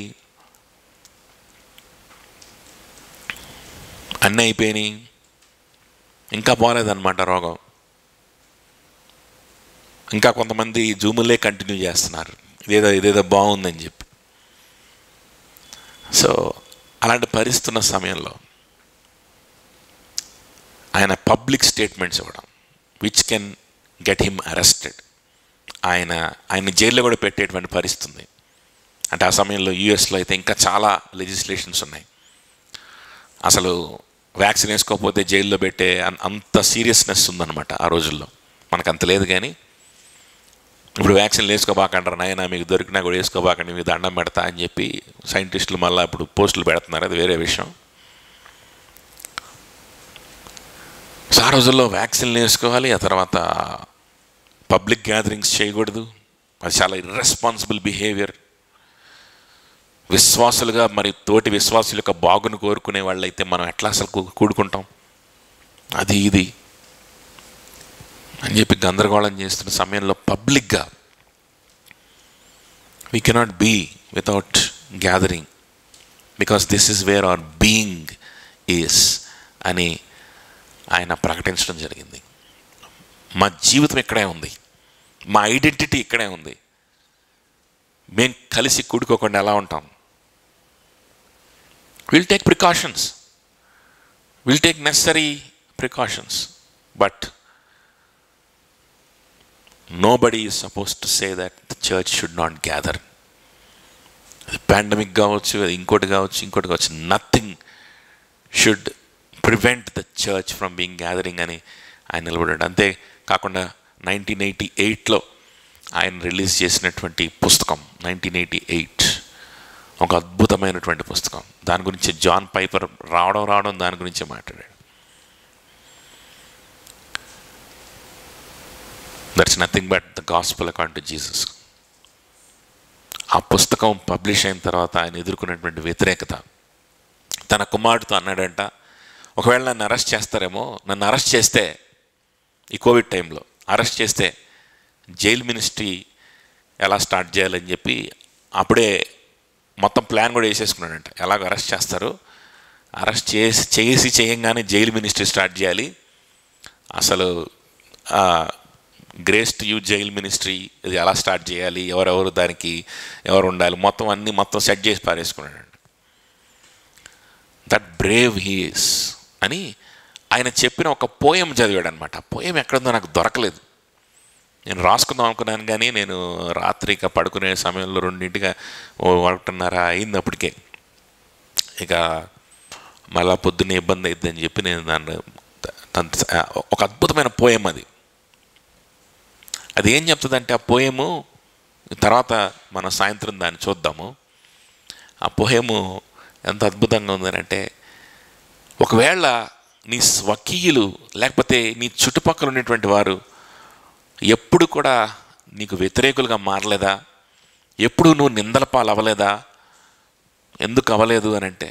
అన్నీ అయిపోయినాయి, ఇంకా పోలేదన్నమాట రోగం. ఇంకా కొంతమంది జూములే కంటిన్యూ చేస్తున్నారు, ఇదేదో బాగుందని చెప్పి. సో అలాంటి పరిస్థితి ఉన్న సమయంలో ఆయన పబ్లిక్ స్టేట్మెంట్స్ ఇవ్వడం, which can get him arrested. ఆయన జైల్లో కూడా పెట్టేటువంటి పరిస్థితి ఉంది. అంటే ఆ సమయంలో యూఎస్లో అయితే ఇంకా చాలా లెజిస్లేషన్స్ ఉన్నాయి. అసలు వ్యాక్సిన్ వేసుకోకపోతే జైల్లో పెట్టే అంత సీరియస్నెస్ ఉందన్నమాట ఆ రోజుల్లో. మనకు అంత లేదు, కానీ ఇప్పుడు వ్యాక్సిన్లు వేసుకోబాకంటారు, నాయన మీకు దొరికినా కూడా వేసుకోబాకండి, మీకు దండం పెడతా అని చెప్పి సైంటిస్టులు మళ్ళీ ఇప్పుడు పోస్టులు పెడుతున్నారు, అది వేరే విషయం. సో ఆ రోజుల్లో వ్యాక్సిన్లు వేసుకోవాలి, ఆ తర్వాత పబ్లిక్ గ్యాదరింగ్స్ చేయకూడదు, అది చాలా ఇర్రెస్పాన్సిబుల్ బిహేవియర్. విశ్వాసులుగా మరి తోటి విశ్వాసుల యొక్క బాగును కోరుకునే వాళ్ళైతే మనం ఎట్లా అసలు కూడుకుంటాం, అది ఇది అని చెప్పి గందరగోళం చేస్తున్న సమయంలో పబ్లిక్గా we cannot be without gathering because this is where our being is అని ఆయన ప్రకటించడం జరిగింది. మా జీవితం ఇక్కడే ఉంది, మా ఐడెంటిటీ ఇక్కడే ఉంది. మేము కలిసి కూడుకోకుండా ఎలా ఉంటాం? Will take precautions, will take necessary precautions, but nobody is supposed to say that the church should not gather. అది పాండమిక్ కావచ్చు, అది ఇంకోటి కావచ్చు, nothing should prevent the church from being gathering అని ఆయన నిలబడ్డాడు. అంతే కాకుండా 1988లో ఆయన రిలీజ్ చేసినటువంటి పుస్తకం 1988 ఒక అద్భుతమైనటువంటి పుస్తకం. దాని గురించి జాన్ పైపర్ రావడం దాని గురించి మాట్లాడాడు. That's nothing but the gospel according to Jesus. ఆ పుస్తకం పబ్లిష్ అయిన తర్వాత ఆయన ఎదుర్కొన్నటువంటి వ్యతిరేకత, తన కుమారుడితో అన్నాడంట, ఒకవేళ నన్ను అరెస్ట్ చేస్తారేమో, నన్ను అరెస్ట్ చేస్తే ఈ కోవిడ్ టైంలో అరెస్ట్ చేస్తే జైల్ మినిస్ట్రీ ఎలా స్టార్ట్ చేయాలని చెప్పి అప్పుడే మొత్తం ప్లాన్ కూడా వేసేసుకున్నాడంట. ఎలాగో అరెస్ట్ చేస్తారు, అరెస్ట్ చేయంగానే జైలు మినిస్ట్రీ స్టార్ట్ చేయాలి, అసలు grace to you jail ministry ఇది ఎలా స్టార్ట్ చేయాలి, ఎవరెవరు దానికి ఎవరు ఉండాలి, మొత్తం సెట్ చేసి పారేసుకున్నాడు. దట్ బ్రేవ్ హీస్ అని ఆయన చెప్పిన ఒక పోయం చదివాడు అనమాట. ఆ పోయం ఎక్కడుందో నాకు దొరకలేదు, నేను రాసుకుందాం అనుకున్నాను, కానీ నేను రాత్రి ఇక పడుకునే సమయంలో 2:00 అయింది అప్పటికే. ఇక మళ్ళా పొద్దున్నే ఇబ్బంది అవుతుందని చెప్పి నేను దాన్ని ఒక అద్భుతమైన పోయం అది ఏం చెప్తుందంటే, ఆ పోయము తర్వాత మనం సాయంత్రం దాన్ని చూద్దాము. ఆ పోయము ఎంత అద్భుతంగా ఉందనంటే, ఒకవేళ నీ స్వకీయులు లేకపోతే నీ చుట్టుపక్కల ఉన్నటువంటి వారు ఎప్పుడు కూడా నీకు వ్యతిరేకులుగా మారలేదా, ఎప్పుడు నువ్వు నిందల పాలు అవ్వలేదా? ఎందుకు అవ్వలేదు అనంటే,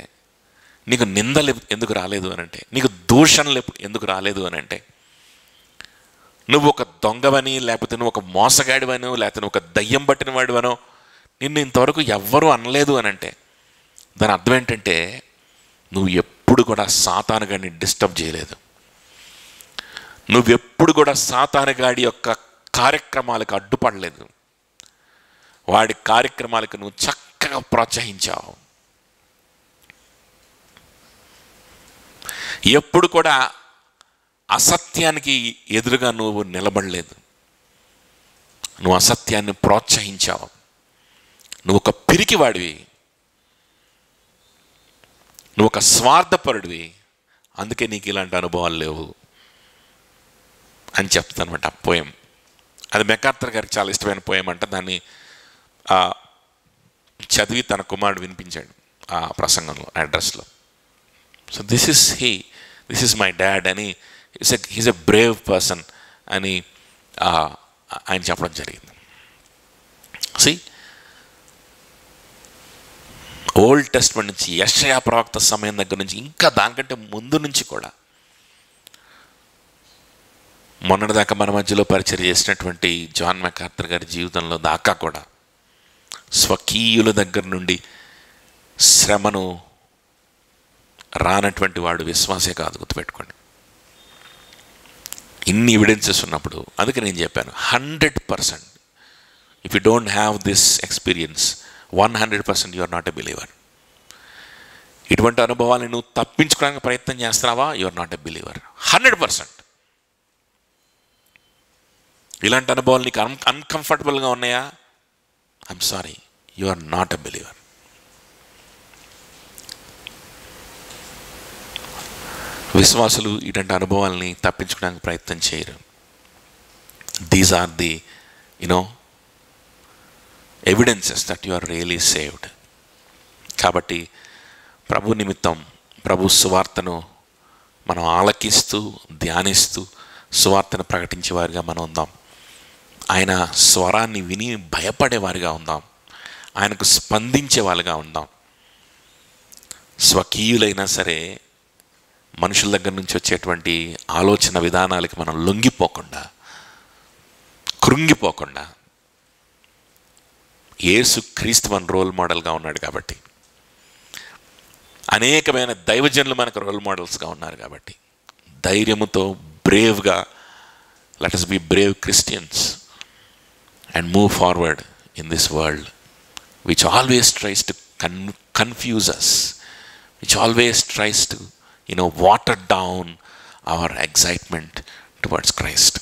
నీకు నిందలు ఎందుకు రాలేదు అనంటే, నీకు దూషణలు ఎందుకు రాలేదు అనంటే, నువ్వు ఒక దొంగవని, లేకపోతే నువ్వు ఒక మోసగాడివనో, లేకపోతే నువ్వు ఒక దయ్యం పట్టిన వాడివనో నిన్ను ఇంతవరకు ఎవ్వరూ అనలేదు అనంటే, దాని అర్థం ఏంటంటే నువ్వు ఎప్పుడు కూడా సాతానుగాడిని డిస్టర్బ్ చేయలేదు, నువ్వెప్పుడు కూడా సాతానుగాడి యొక్క కార్యక్రమాలకు అడ్డుపడలేదు, వాడి కార్యక్రమాలకు నువ్వు చక్కగా ప్రోత్సహించావు. ఎప్పుడు కూడా అసత్యానికి ఎదురుగా నువ్వు నిలబడలేదు. నువ్వు అసత్యాన్ని ప్రోత్సహించావు. నువ్వు ఒక పిరికివాడివి, నువ్వు ఒక స్వార్థపరుడివి, అందుకే నీకు ఇలాంటి అనుభవాలు లేవు అని చెప్తానమాట ఆ పోయం. అది మెకార్థర్ గారికి చాలా ఇష్టమైన పోయం అంట. దాన్ని చదివి తన కుమారుడు వినిపించాడు ఆ ప్రసంగంలో, అడ్రస్లో. So this is my dad అని, హీస్ ఎ బ్రేవ్ పర్సన్ అని ఆయన చెప్పడం జరిగింది. సి, ఓల్డ్ టెస్ట్మెంట్ నుంచి, యెషయా ప్రవక్త సమయం దగ్గర నుంచి, ఇంకా దానికంటే ముందు నుంచి కూడా, మొన్నటిదాకా మన మధ్యలో పరిచయం చేసినటువంటి జాన్ మెకార్థర్ గారి జీవితంలో దాకా కూడా స్వకీయుల దగ్గర నుండి శ్రమను రానటువంటి వాడు విశ్వాసే కాదు, గుర్తుపెట్టుకోండి. ఇన్ని ఎవిడెన్సెస్ ఉన్నప్పుడు, అందుకే నేను చెప్పాను 100%, if you don't have this experience 100% you are not a believer. ఇటువంటి అనుభవాన్ని నువ్వు తప్పించుకోవడానికి ప్రయత్నం చేస్తున్నావా, you are not a believer 100%. ఇలాంటి అనుభవాలు నీకు అన్కంఫర్టబుల్గా ఉన్నాయా, I'm sorry, you are not a believer. విశ్వాసులు ఇటువంటి అనుభవాల్ని తప్పించుకోవడానికి ప్రయత్నం చేయరు. These are the evidences that you are really saved. కాబట్టి ప్రభు నిమిత్తం, ప్రభు సువార్తను మనం ఆలకిస్తూ, ధ్యానిస్తూ, సువార్తను ప్రకటించే వారిగా మనం ఉందాం. ఆయన స్వరాన్ని విని భయపడేవారిగా ఉందాం. ఆయనకు స్పందించే వాళ్ళుగా ఉందాం. స్వకీయులైనా సరే మనుషుల దగ్గర నుంచి వచ్చేటువంటి ఆలోచన విధానాలకి మనం లొంగిపోకుండా, కృంగిపోకుండా, యేసు క్రీస్తు మన రోల్ మోడల్గా ఉన్నాడు కాబట్టి, అనేకమైన దైవజనులు మనకు రోల్ మోడల్స్గా ఉన్నారు కాబట్టి, ధైర్యముతో బ్రేవ్గా let us be brave Christians and move forward in this world which always tries to confuse us, which always tries to water down our excitement towards Christ.